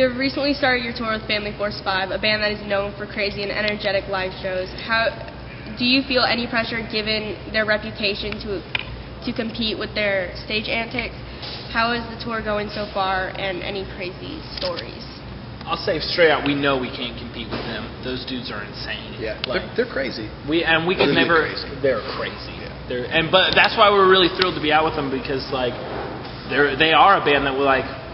You have recently started your tour with Family Force 5, a band that is known for crazy and energetic live shows. How do you feel any pressure given their reputation to compete with their stage antics? How is the tour going so far, and any crazy stories? I'll say straight out, we know we can't compete with them. Those dudes are insane. Yeah, like, they're crazy. We could never. Crazy. They're crazy. Yeah. But that's why we're really thrilled to be out with them, because like they are a band that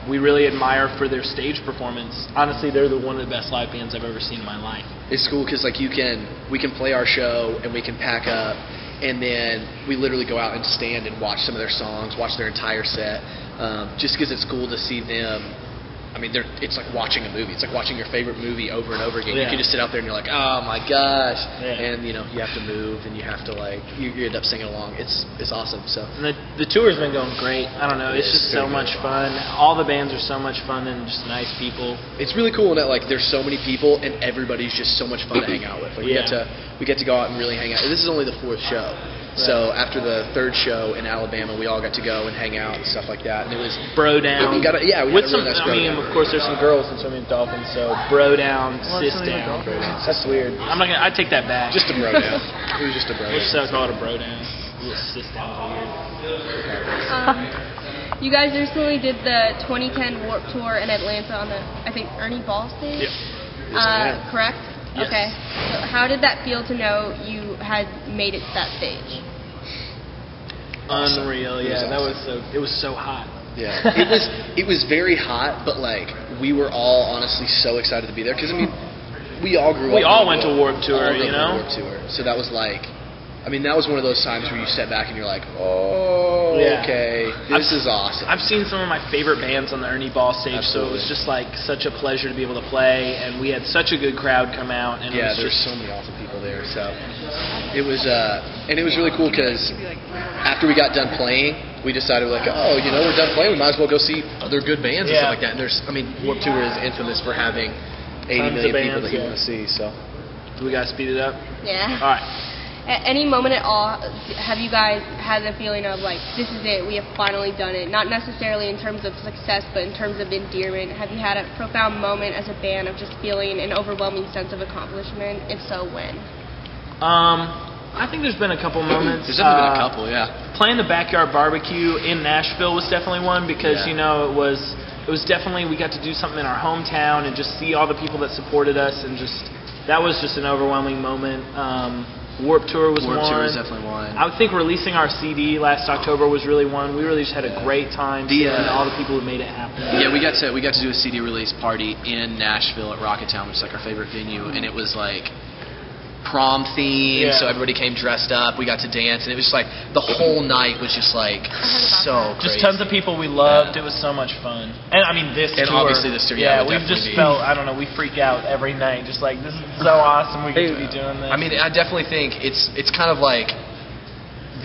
we really admire for their stage performance. Honestly, they're one of the best live bands I've ever seen in my life. It's cool because like we can play our show and we can pack up, and then we literally go out and stand and watch some of their songs, watch their entire set, just because it's cool to see them. I mean, it's like watching a movie. It's like watching your favorite movie over and over again. Yeah. You can just sit out there and you're like, oh my gosh, and you have to move and you have to you end up singing along. It's awesome. So and the tour's been going great. I don't know. It's just so much fun. All the bands are so much fun and just nice people. It's really cool in that there's so many people and everybody's just so much fun to hang out with. We get to go out and really hang out. This is only the 4th show. So after the 3rd show in Alabama, we all got to go and hang out and stuff like that. And it was bro down. We got with some. Nice of course, there's some girls in swimming with dolphins. So bro down, sis down. That's weird. I take that back. Just a bro down. It was just a bro down. We'll just call it a bro down. Sis down weird. You guys recently did the 2010 Warped Tour in Atlanta on the, I think, Ernie Ball stage. Yep. Correct. Yes. Okay. So how did that feel to know you had made it to that stage? Unreal. Yeah, it was so hot. Yeah, it was very hot, but we were all honestly so excited to be there because we all grew up. We all went to Warped Tour, Warped Tour. So that was that was one of those times where you step back and you're like, oh, okay, this is awesome. I've seen some of my favorite bands on the Ernie Ball stage, so it was just such a pleasure to be able to play, and we had such a good crowd come out. And there's so many awesome people there. So it was really cool because after we got done playing, we decided we're done playing. We might as well go see other good bands and stuff like that. And Warped Tour is infamous for having 80 million people that you want to see. So do we gotta speed it up? Yeah. All right. At any moment at all, have you guys had the feeling of this is it, we have finally done it? Not necessarily in terms of success, but in terms of endearment. Have you had a profound moment as a band of just feeling an overwhelming sense of accomplishment? If so, when? I think there's been a couple moments. There's definitely been a couple, yeah. Playing the backyard barbecue in Nashville was definitely one because it was definitely, we got to do something in our hometown and just see all the people that supported us, and that was just an overwhelming moment. Warped Tour was one. Warped Tour was definitely one. I would think releasing our CD last October was really one. We really just had a great time seeing all the people who made it happen. Yeah, we got to do a CD release party in Nashville at Rocketown, which is our favorite venue, and it was prom themed, so everybody came dressed up. We got to dance, and it was the whole night was just so crazy. Just tons of people we loved. It was so much fun. And this tour. And obviously this tour, we've just felt, I don't know, we freak out every night. Just this is so awesome. We get to be doing this. I definitely think it's kind of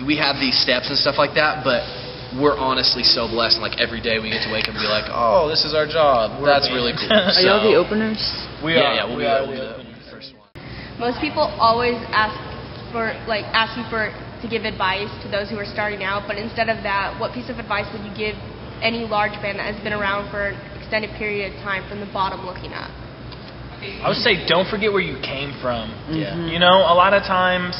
we have these steps and stuff like that, but we're honestly so blessed. And every day we get to wake up and be like, oh, this is our job. That's really cool. Are y'all the openers? We are. Yeah, we'll be the openers. Most people always ask you to give advice to those who are starting out, but instead of that, what piece of advice would you give any large band that has been around for an extended period of time from the bottom looking up? I would say don't forget where you came from. Yeah. A lot of times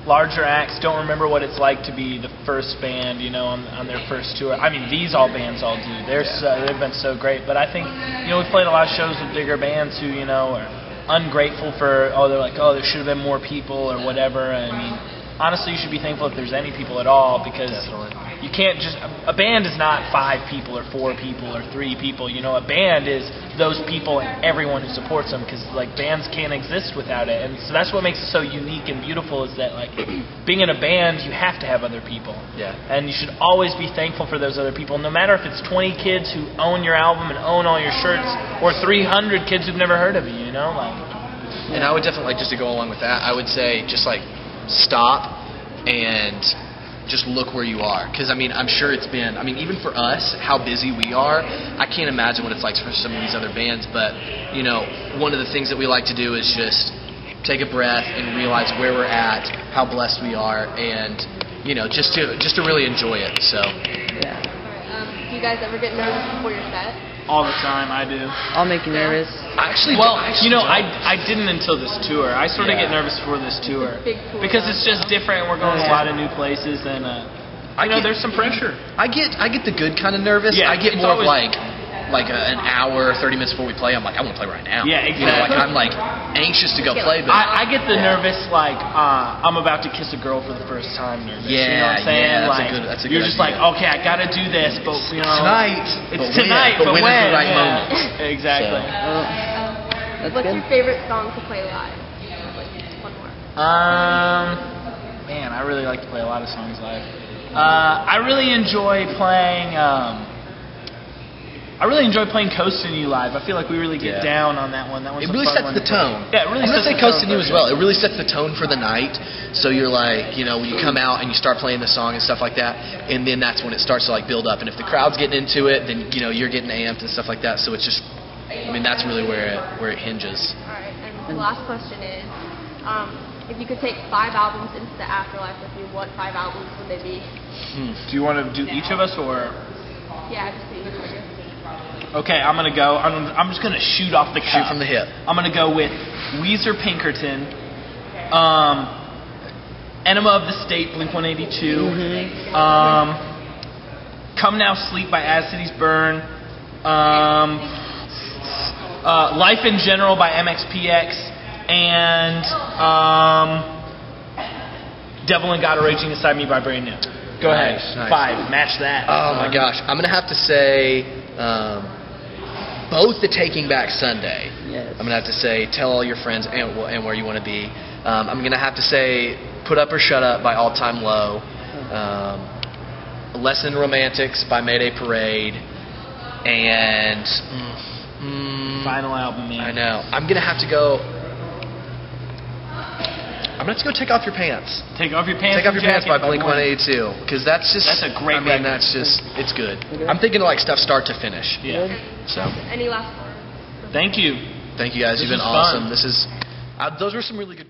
larger acts don't remember what it's like to be the first band, on their first tour. These bands all do. They've been so great, but I think, we've played a lot of shows with bigger bands who, are ungrateful for, they're there should have been more people or whatever. Honestly, you should be thankful if there's any people at all, because you can't a band is not 5 people or 4 people or 3 people. A band is those people and everyone who supports them, because bands can't exist without it. And so that's what makes it so unique and beautiful, is that being in a band, you have to have other people. Yeah. And you should always be thankful for those other people, no matter if it's 20 kids who own your album and own all your shirts, or 300 kids who've never heard of you. And I would definitely, just to go along with that, I would say just stop and just look where you are, because I'm sure it's been, even for us, how busy we are, I can't imagine what it's like for some of these other bands. But one of the things that we like to do is just take a breath and realize where we're at, how blessed we are, and just to really enjoy it. So Do you guys ever get nervous before your set? All the time, I do. I'll make you nervous. Well, I didn't until this tour. I sort of get nervous before this tour Big tour, because it's just different. We're going to a lot of new places, and there's some pressure. I get the good kind of nervous. Yeah, I get it's more of always- like an hour, 30 minutes before we play. I'm like, I want to play right now. Yeah, You know, like exactly. I'm like anxious to go play, but I get the nervous I'm about to kiss a girl for the first time nervous. You know what I'm saying? That's a good You're just idea. like, okay, I got to do this, but tonight. It's tonight, but when when? is the right Yeah. moment? Exactly. That's What's good. your favorite song to play live? Like, one more. Man, I really like to play a lot of songs live. I really enjoy playing. I really enjoy playing "Coastin' You" live. I feel like we really get down on that one. That one's It a really fun sets one the to play. tone. Yeah, it really I'm sets gonna say the tone Coastin' for You as well. It really sets the tone for the night. So you're like, when you come out and you start playing the song and stuff like that, and then that's when it starts to like build up. And if the crowd's getting into it, then you're getting amped and stuff like that. So it's just, that's really where it hinges. All right, and the last question is, if you could take 5 albums into the afterlife with you, what 5 albums would they be? Do you want to do each of us, or? Yeah, just see which one you're. Okay, I'm gonna go. I'm just gonna shoot off the cuff. Shoot from the hip. I'm gonna go with Weezer, Pinkerton, Enema of the State, Blink-182, Come Now Sleep by As Cities Burn, Life in General by MXPX, and Devil and God Are Raging Inside Me by Brand New. Go ahead. Nice. 5. Match that. Oh my gosh, I'm gonna have to say both the Taking Back Sunday. Yes. I'm gonna have to say Tell All Your Friends and Where You Want to Be. I'm gonna have to say Put Up or Shut Up by All Time Low. Lesson Romantics by Mayday Parade, and Final album, man. I know I'm gonna have to go. I'm gonna have to go Take Off Your Pants. Take Off Your Pants. Take Off Your Pants by Jacket Blink-182, because that's a great record. that's just, it's good. I'm thinking of like stuff start to finish. Yeah. So Any last words? Thank you. thank you guys. This You've been was fun. awesome. Those were some really good